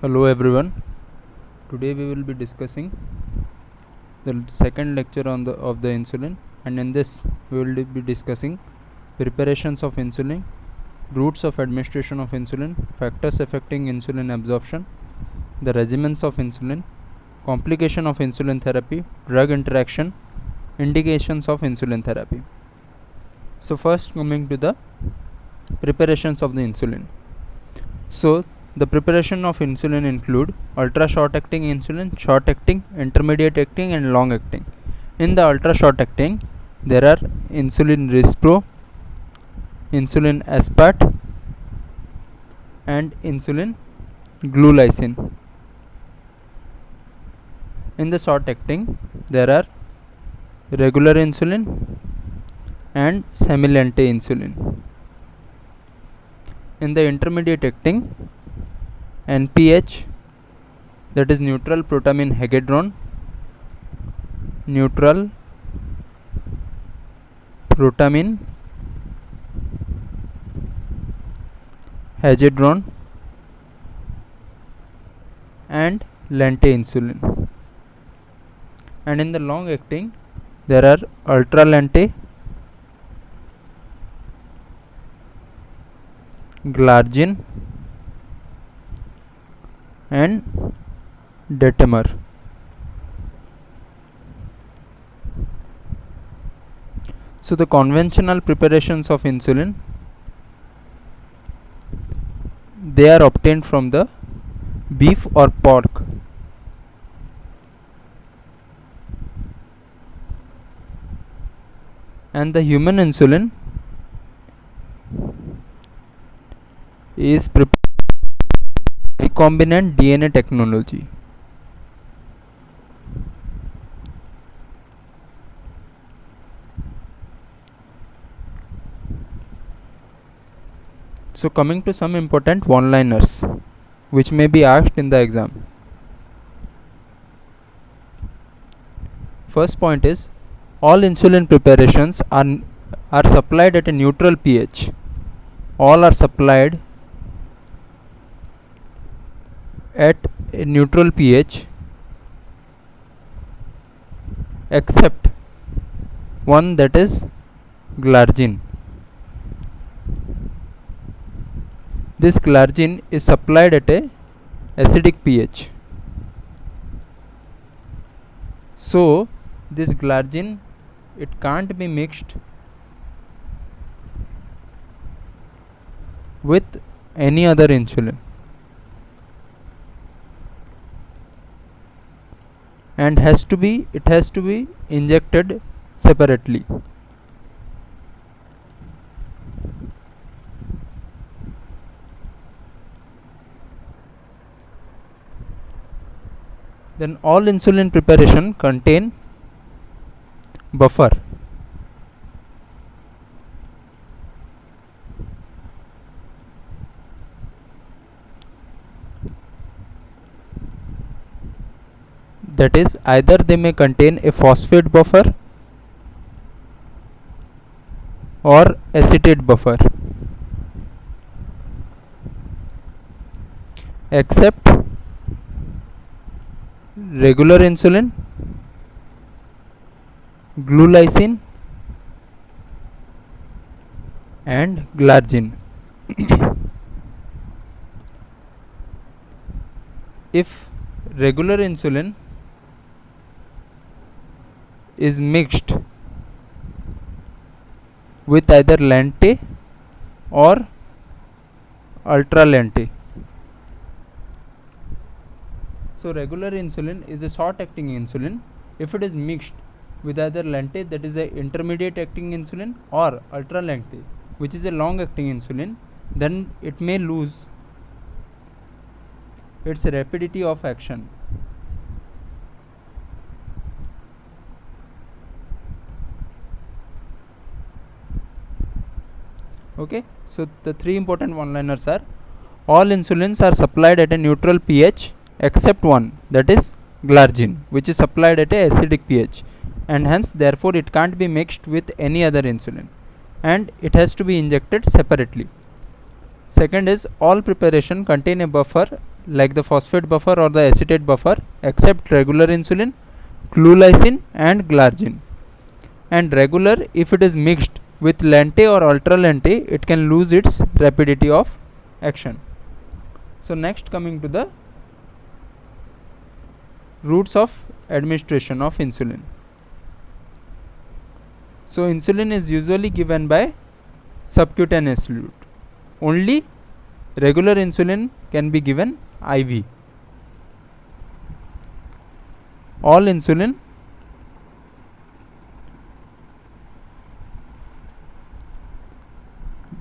Hello everyone. Today we will be discussing the second lecture of the insulin, and in this we will be discussing preparations of insulin, routes of administration of insulin, factors affecting insulin absorption, the regimens of insulin, complication of insulin therapy, drug interaction, indications of insulin therapy. So first coming to the preparations of the insulin. So the preparation of insulin include ultra short acting insulin, short acting, intermediate acting and long acting. In the ultra short acting there are insulin Rispro, insulin Aspart and insulin Glulysin. In the short acting there are regular insulin and Semilante insulin. In the intermediate acting, NPH, that is neutral protamine hagedron, neutral protamine hagedron and lente insulin. And in the long acting there are ultra lente, Glargine and Detamar. So the conventional preparations of insulin, they are obtained from the beef or pork. And the human insulin is prepared recombinant DNA technology. So coming to some important one-liners which may be asked in the exam. First point is, all insulin preparations are supplied at a neutral pH. All are supplied at a neutral pH except one, that is Glargine. This Glargine is supplied at a acidic pH. So this Glargine, it can't be mixed with any other insulin and it has to be injected separately. Then all insulin preparation contain buffer. That is, either they may contain a phosphate buffer or acetate buffer, except regular insulin, Glulysin and Glargine. If regular insulin is mixed with either lente or ultra lente. So regular insulin is a short acting insulin. If it is mixed with either lente, that is a intermediate acting insulin, or ultra lente, which is a long acting insulin, then it may lose its rapidity of action. Okay, so the three important one-liners are, all insulins are supplied at a neutral pH except one, that is Glargine, which is supplied at a acidic pH, and hence therefore it can't be mixed with any other insulin and it has to be injected separately. Second is, all preparation contain a buffer like the phosphate buffer or the acetate buffer except regular insulin, glulysin and glargine. And regular, if it is mixed with lente or ultra lente, it can lose its rapidity of action. So next, coming to the routes of administration of insulin. So insulin is usually given by subcutaneous route. Only regular insulin can be given IV. All insulin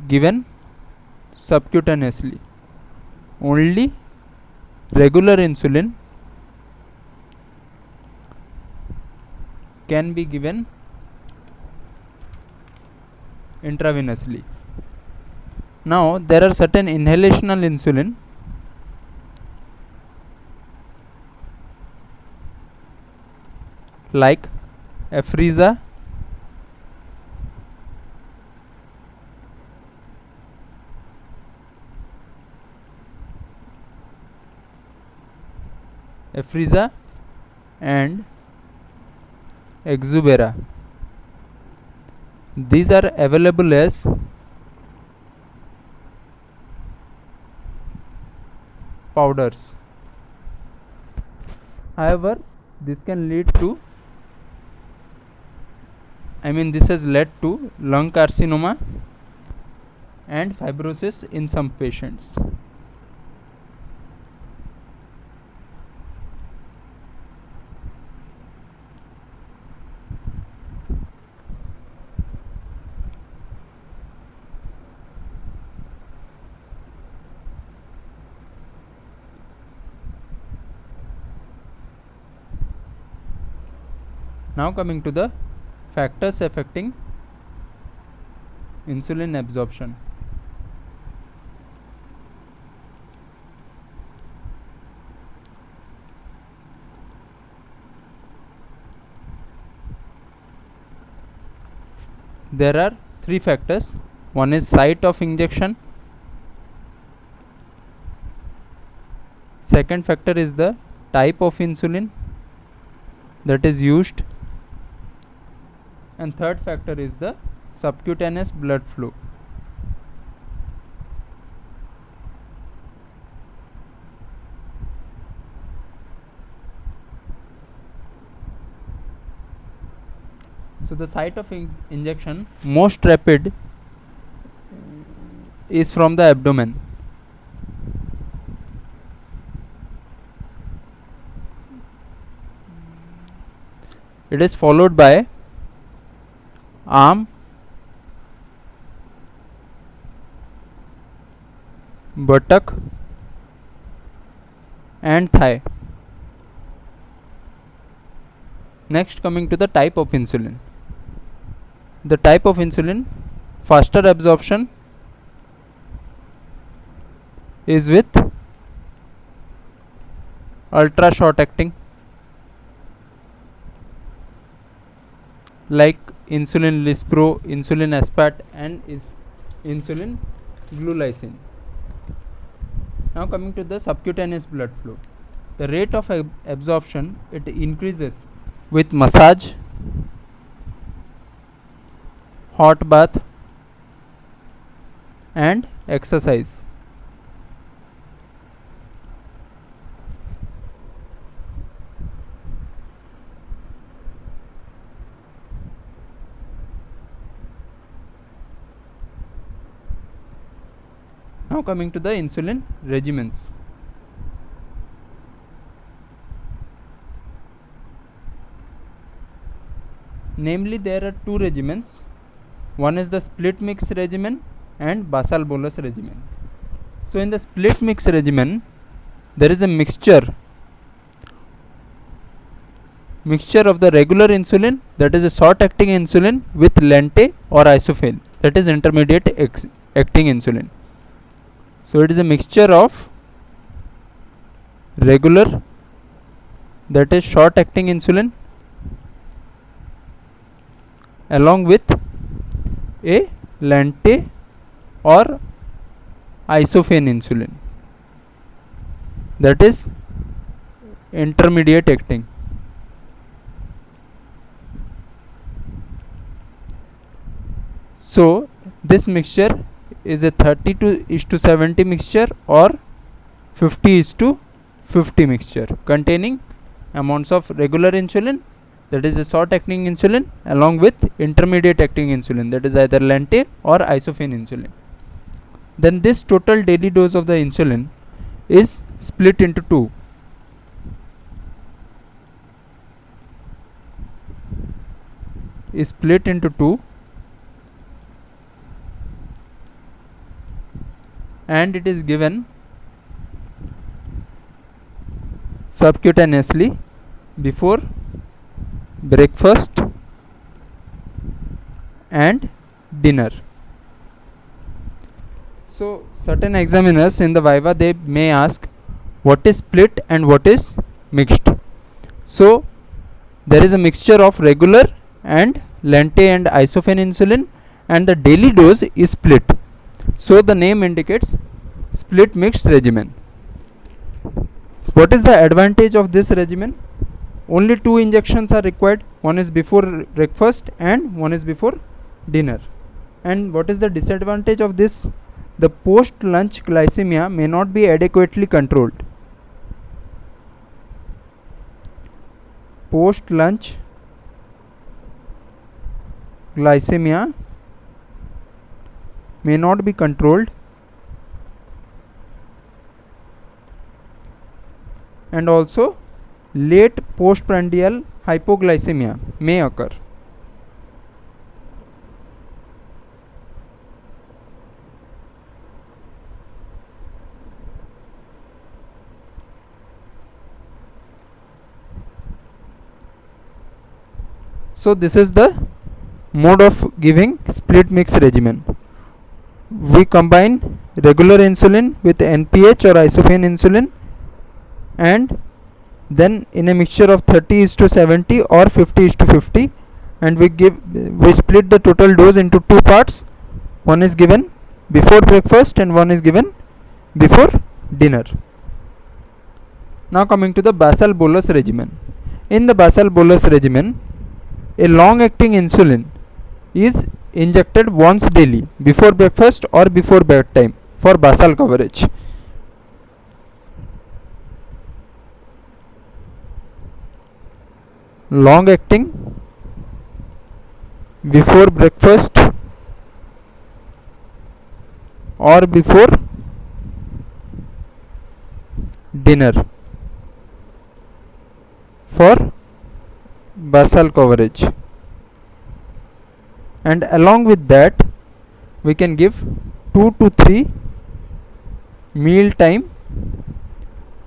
given subcutaneously. Only regular insulin can be given intravenously. Now there are certain inhalational insulin like Afrezza, and Exubera. These are available as powders. However, this can lead to, this has led to lung carcinoma and fibrosis in some patients. Now coming to the factors affecting insulin absorption. There are three factors. One is site of injection. Second factor is the type of insulin that is used. And third factor is the subcutaneous blood flow. So the site of injection, most rapid, is from the abdomen. It is followed by arm, buttock and thigh. Next, coming to the type of insulin. The type of insulin, faster absorption is with ultra short acting like insulin Lispro, insulin Aspart and insulin Glulysin. Now coming to the subcutaneous blood flow. The rate of absorption, it increases with massage, hot bath and exercise. Now coming to the insulin regimens. Namely, there are two regimens. One is the split mix regimen and basal bolus regimen. So in the split mix regimen, there is a mixture of the regular insulin, that is a short acting insulin, with lente or isofel, that is intermediate acting insulin. So it is a mixture of regular, that is short acting insulin, along with a lente or isofen insulin. that is intermediate acting. So this mixture is a 30:70 mixture or 50:50 mixture containing amounts of regular insulin, that is a short acting insulin, along with intermediate acting insulin, that is either lente or isophene insulin. Then this total daily dose of the insulin is split into two. And it is given subcutaneously before breakfast and dinner. So certain examiners in the viva, they may ask what is split and what is mixed. So there is a mixture of regular and lente and isophene insulin, and the daily dose is split. So the name indicates split mixed regimen. What is the advantage of this regimen? Only 2 injections are required. One is before breakfast and one is before dinner. And what is the disadvantage of this? The post lunch glycemia may not be adequately controlled. Post lunch glycemia may not be controlled, and also late postprandial hypoglycemia may occur. So this is the mode of giving split mix regimen. We combine regular insulin with NPH or isophene insulin, and then in a mixture of 30:70 or 50:50, and we split the total dose into 2 parts. One is given before breakfast and one is given before dinner. Now coming to the basal bolus regimen. In the basal bolus regimen, a long acting insulin is injected once daily before breakfast or before bedtime for basal coverage. Long acting before breakfast or before dinner for basal coverage, and along with that we can give 2 to 3 meal time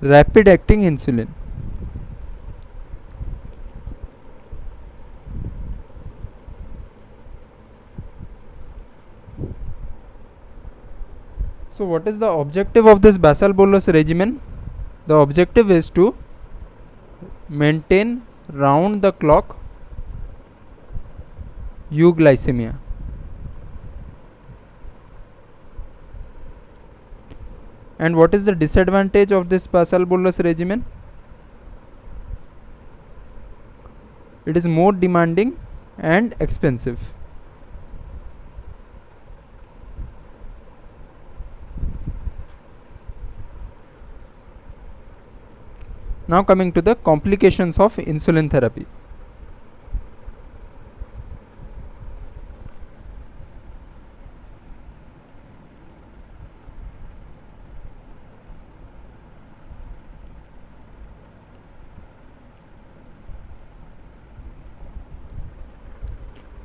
rapid acting insulin. So what is the objective of this basal bolus regimen? The objective is to maintain round the clock euglycemia. And what is the disadvantage of this basal bolus regimen? It is more demanding and expensive. Now coming to the complications of insulin therapy.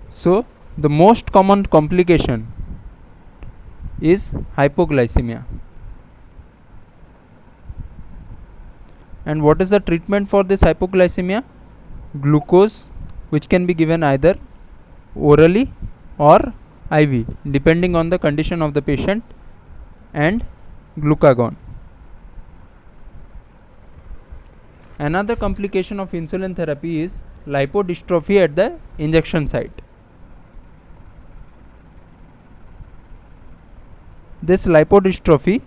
So the most common complication is hypoglycemia. And what is the treatment for this hypoglycemia? Glucose, which can be given either orally or IV depending on the condition of the patient, and glucagon. Another complication of insulin therapy is lipodystrophy at the injection site. This lipodystrophy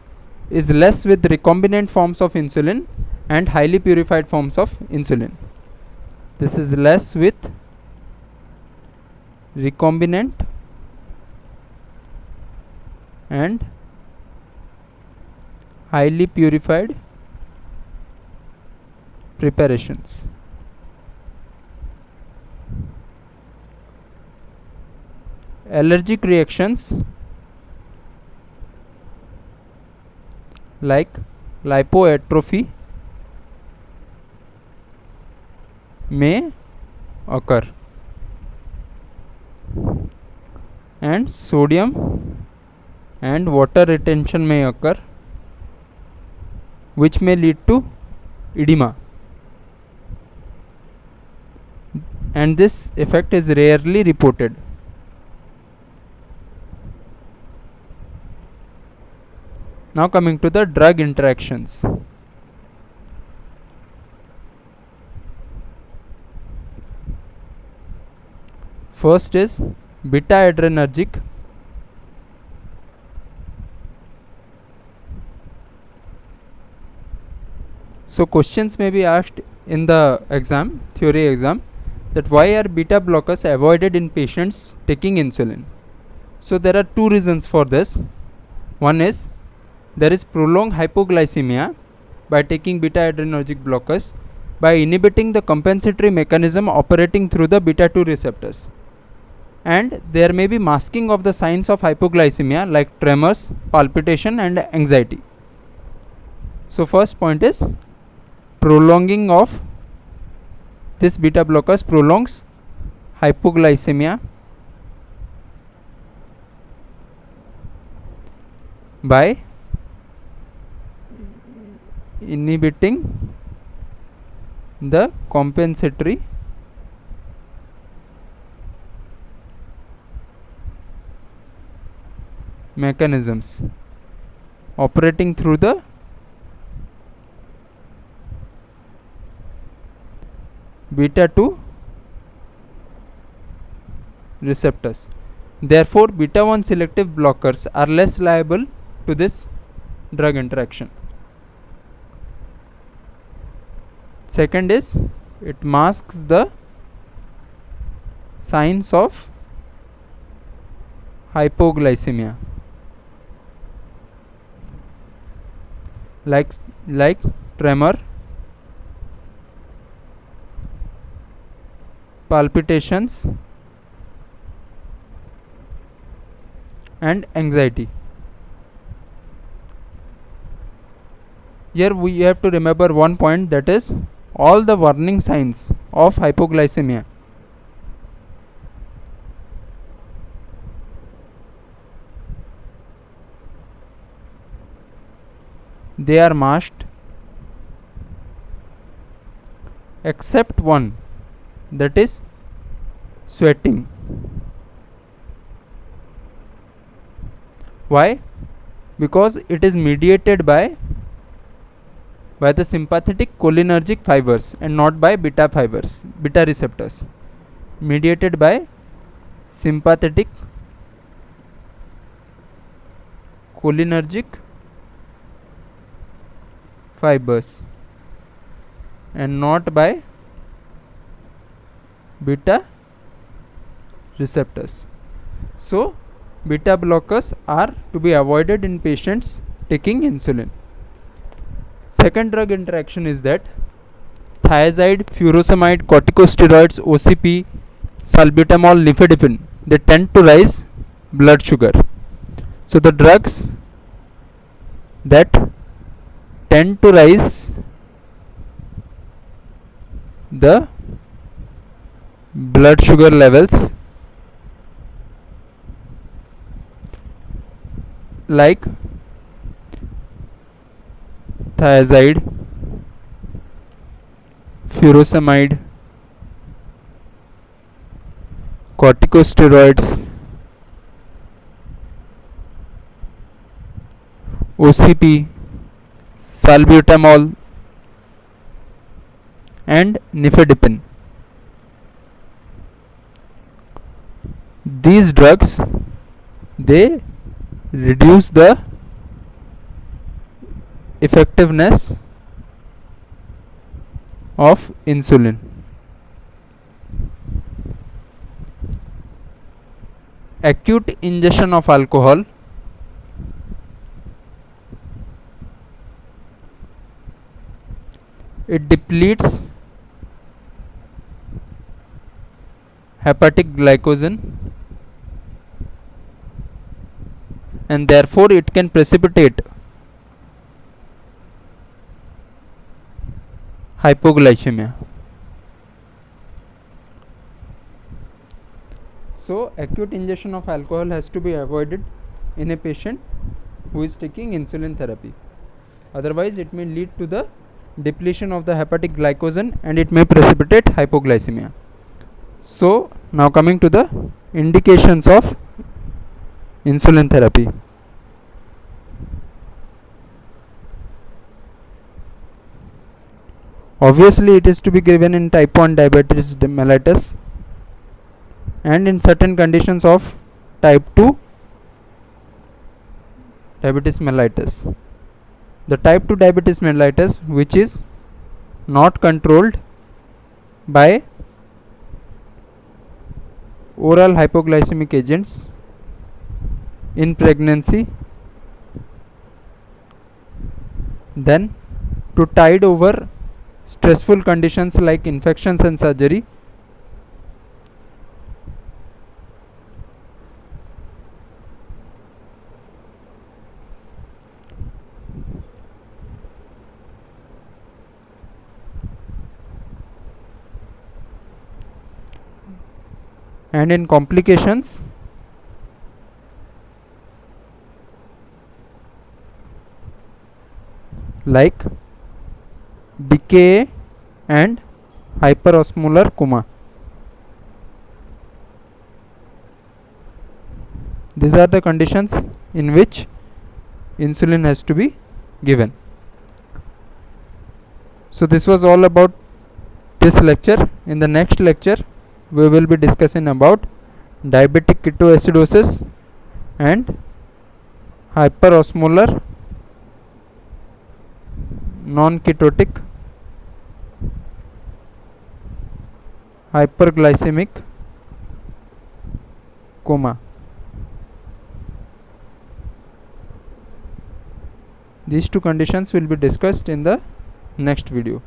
is less with recombinant forms of insulin and highly purified forms of insulin. This is less with recombinant and highly purified preparations. Allergic reactions like lipoatrophy may occur, and sodium and water retention may occur, which may lead to edema, and this effect is rarely reported. Now coming to the drug interactions. First is beta adrenergic. So questions may be asked in the exam, theory exam, that why are beta blockers avoided in patients taking insulin? So there are two reasons for this. One is there is prolonged hypoglycemia by taking beta adrenergic blockers by inhibiting the compensatory mechanism operating through the beta 2 receptors, and there may be masking of the signs of hypoglycemia like tremors, palpitation and anxiety. So first point is prolonging of this beta blockers prolongs hypoglycemia by inhibiting the compensatory mechanisms operating through the beta 2 receptors. Therefore, beta 1 selective blockers are less liable to this drug interaction. Second is it masks the signs of hypoglycemia like tremor, palpitations and anxiety. Here we have to remember one point, that is all the warning signs of hypoglycemia they are masked except one, that is sweating. Why? Because it is mediated by the sympathetic cholinergic fibers and not by beta fibers, beta receptors. Mediated by sympathetic cholinergic fibers and not by beta receptors. So beta blockers are to be avoided in patients taking insulin. Second drug interaction is that thiazide, furosemide, corticosteroids, OCP, salbutamol, nifedipine, they tend to rise blood sugar. So the drugs that tend to rise the blood sugar levels like thiazide, furosemide, corticosteroids, OCP, salbutamol and nifedipine. These drugs, they reduce the effectiveness of insulin. Acute ingestion of alcohol it depletes hepatic glycogen and therefore it can precipitate hypoglycemia. So acute ingestion of alcohol has to be avoided in a patient who is taking insulin therapy. Otherwise it may lead to the depletion of the hepatic glycogen and it may precipitate hypoglycemia. So now coming to the indications of insulin therapy. Obviously it is to be given in type 1 diabetes mellitus and in certain conditions of type 2 diabetes mellitus. The type 2 diabetes mellitus which is not controlled by oral hypoglycemic agents in pregnancy, then to tide over stressful conditions like infections and surgery, and in complications like decay and hyperosmolar coma. These are the conditions in which insulin has to be given. So this was all about this lecture. In the next lecture we will be discussing about diabetic ketoacidosis and hyperosmolar non-ketotic hyperglycemic coma. These two conditions will be discussed in the next video.